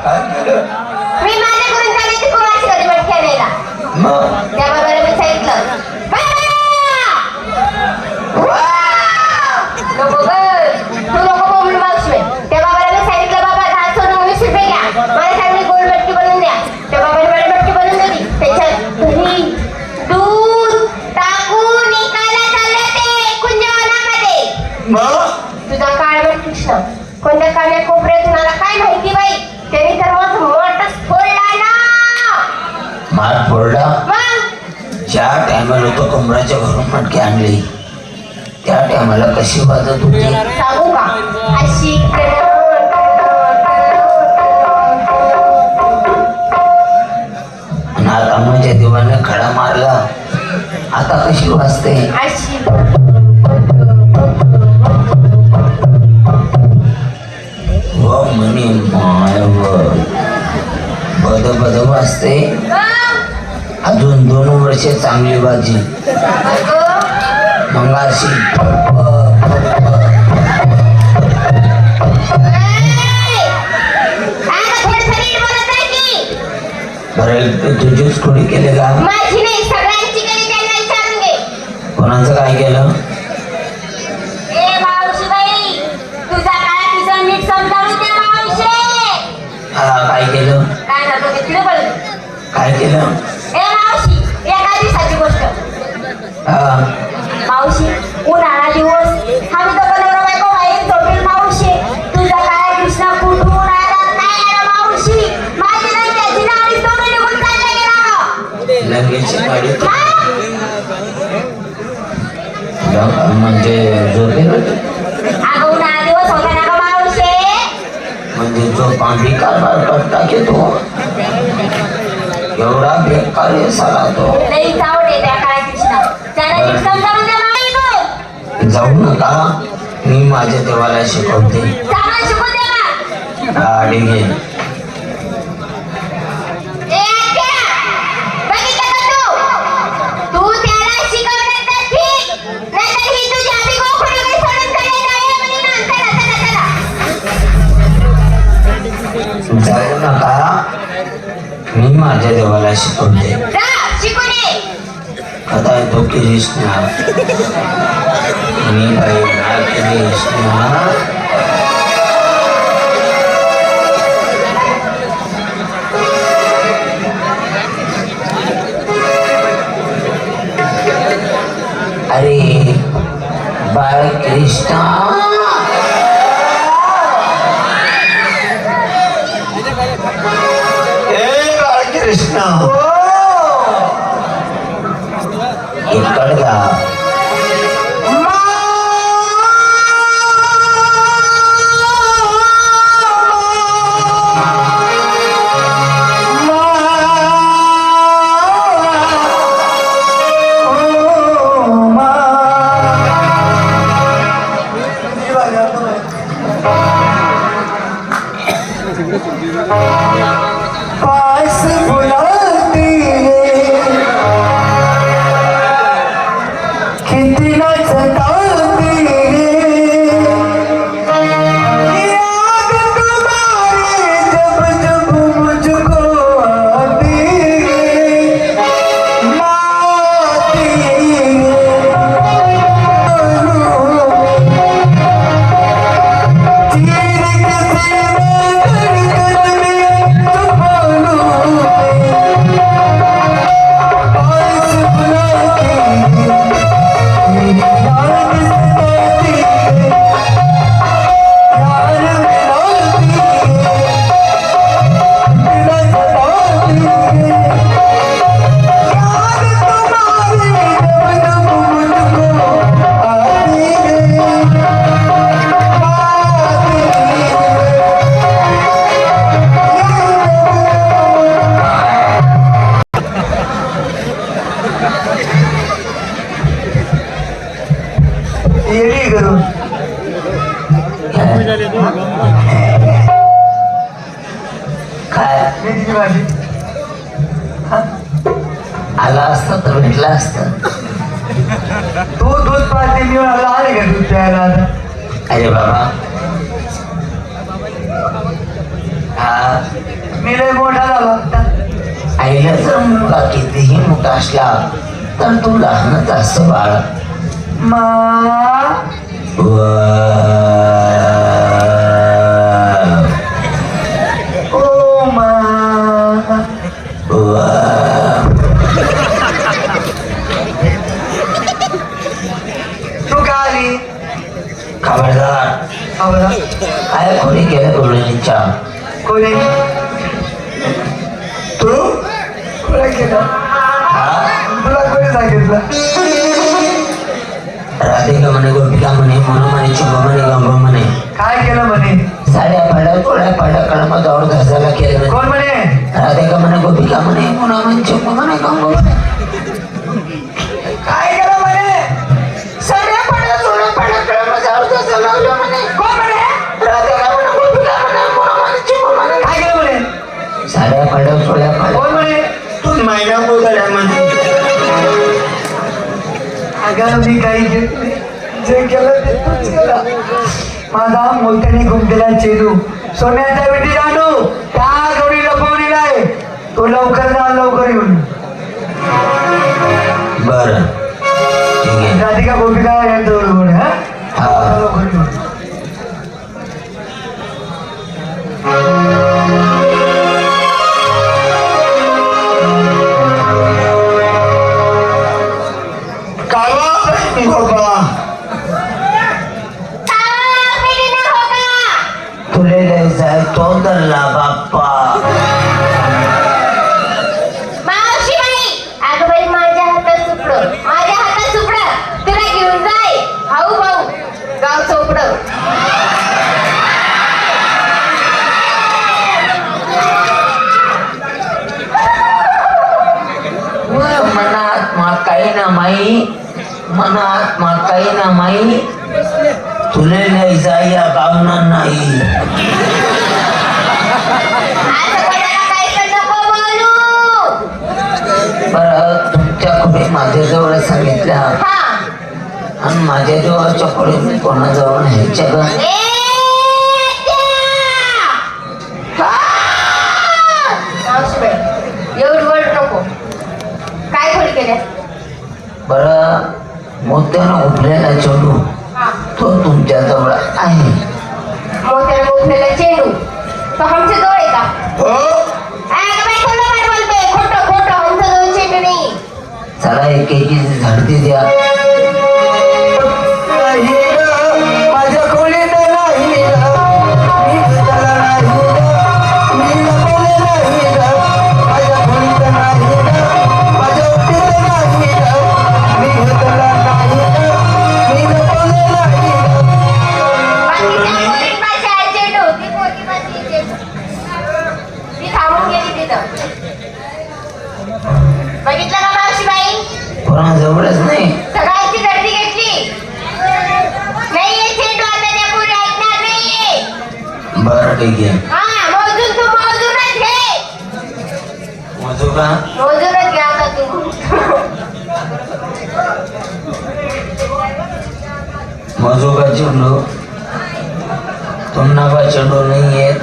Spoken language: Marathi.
मी माझ्याकडून चालले ते कुणाची कधी मटक्या द्यायला. त्या बाबाला मी सांगितलं तू नको बोलू मावशी. त्या बाबाला मी सांगितलं बाबा 10 सोडून 20 रुपये घ्या, मला चांगली गोल मटकी बनवून द्या. त्या बाबाने मला मटकी बनवून दिली. त्याच्यात दही दूध टाकून इकायला चालले ते कुंजवनामध्ये. तुझा काळवट कृष्ण कोणत्या काळ्या कोपऱ्यातून आला काय माहिती बाई. त्यांनी तर मग मोठच फोडला ना. मार फोडला. ज्या टायमाला तो कमराच्या घरून मटकी आणली त्या टायमाला कशी वाजत होती सांगू का. अशी आता माझ्या देवाने खडा मारला आता कशी वाजते. अशी व म्हणे माय बद बद वाजते. अजून 2 वर्ष चांगली बाजी मग अशी बरं तुझीच थोडी केले का. माझी नाही सगळ्यांची केली. त्यांना विचारून घे कोणाचं काय केलं. ए मावशीबाई तुझा काय तुझं नीट समजावून दे मावशी. हा काय केलं. काय झालं ते तिला बोल. काय केलं. ए मावशी एका दिवसाची गोष्ट. हा मावशी उन्हाळा दिवस आम्ही दोघं नवरा बायको बाहेर झोपेल. मावशी तुझा काय कृष्णा कुठून आला नाही आला मावशी. माझी नाही त्याची नाडी सोडून निघून चालला गेला. लगेच गाडी म्हणजे झोपेल. अगं उन्हाळा दिवस होता ना गं मावशी. म्हणजे जो पांढरी कारभार करता घेतो एवढा बेकार आहे साला तो. लई आवडे त्या काय कृष्णा. त्याला नीट समजावून दे मावशी. जाऊ नका मी माझ्या देवाला शिकवते. चांगलं शिकू दे ना. गाडी घे. ए आत्या बघितलं का तू त्याला शिकवलं तर ठीक नाहीतर ही तुझी आधी गोखून वगैरे सोडून चालली नाही म्हणे ना. चला जाऊ नका मी माझ्या देवाला शिकवते. जा शिकू दे. कथा येतो कृष्णा मी बाई कृष्णा अरे बाळ कृष्णा कृष्ण इकडे पास बुलाती है कितना सताती है याद तुम्हारी जब जब मुझको आती है माती येडी करून काय मेथीची भाजी आला असता तर भेटला असता. तू दूध पाजते मी मला आले का दूध प्यायला आता. अरे बाबा हा मी लय मोठा झालो आता. आईला जर मुलगा कितीही मोठा असला तर तू लहानच असतं बाळ. मा ओ मा तू का आली? खबरदार, आवडा काय कोणी केलं गुरुजींच्या? कोणी? तू कोणी केलं? तुला कोणी सांगितलं? राधिका म्हणे, गोपिका म्हणे, म्हणून म्हणे, शुभ म्हणे, गंभ म्हणे. काय केलं म्हणे? साड्या पाड्या चोळ्या पाड्या कळमावर घरसाला केले म्हणे. कोण म्हणे? राधिका म्हणे, गोपिका म्हणे, म्हणून म्हणे, शुभ म्हणे, गंभ म्हणे. काय केलं म्हणे? साड्या पाड्या चोळ्या पाड्या कळमावर घरसाला लावलं म्हणे. कोण म्हणे? राधिका म्हणे, गोपिका म्हणे, म्हणून म्हणे, शुभ म्हणे. काय केलं म्हणे? साड्या पाड्या चोळ्या पाड्या. कोण म्हणे? तू महिना बोलला म्हणे. अगं मी काही घेत नाही, जे केलं ते तूच केलं. माझा मोठ्याने घुमतेला चेडू सोन्याच्या विटी आणू त्या गौरी लपवलेला आहे. तो लवकर जा, लवकर येऊन. बर ठीक आहे. राधिका गोपिका यांच्यावर बोल. हा. लवकर येऊन. तुले द्यायचा तो धरला बाप्पा. मावशी बाई, अगं बाई माझ्या हातात सुपडं, माझ्या हातात सुपडं. तुला घेऊन जाय भाऊ भाऊ गाव चोपडं. मनात काही ना माई, मनात काही ना माई, तुले द्यायचा या कामना नाही. असं कोणाला काही पण नको बोलू. बरं, तुमच्या पुढे माझ्याजवळ सांगितल्या हा. आणि माझ्याजवळच्या पुढे मी कोणाजवळ न्यायच्या ग? ए, त्या. मावशी बाई, एवढी वड नको. काय खोडी केल्या? बरं, मोत्यानं उभलेला चेंडू हा. तो तुमच्या जवळ आहे. मोत्याला मोठलेला चेंडू तो आमच्या जवळ आहे का? अगं बाई, खोटं काय बोलतोय? खोटं खोटं, आमच्या जवळ चेंडू नाही. चला एकेकीची झाडती द्या. माझ्या खोलीत नाही ग, मी घुसला नाही ग, मी लपवले नाही ग. माझ्या खोलीत नाही ग, माझ्या ओटीत नाही ग, मी घुसला नाही ग, मी लपवले नाही ग. बाकीच्या खोलीत पाशी आहे चेंडू. ती खोली पाशी आहे चेंडू. ती थांबून गेली तिथं. बघितलं का मावशी बाई? कोणाजवळच नाही. सगळ्यांची गर्दी घेतली. नाहीये चेंडू, आता त्या पुढे ऐकणार नाहीये. बरं ठीक आहे. हा, मोजून तू मोजूनच घे. मोजू का? मोजूनच घ्या आता तू. मोजू का चेंडू? तुम्हाला चेंडू नाही येत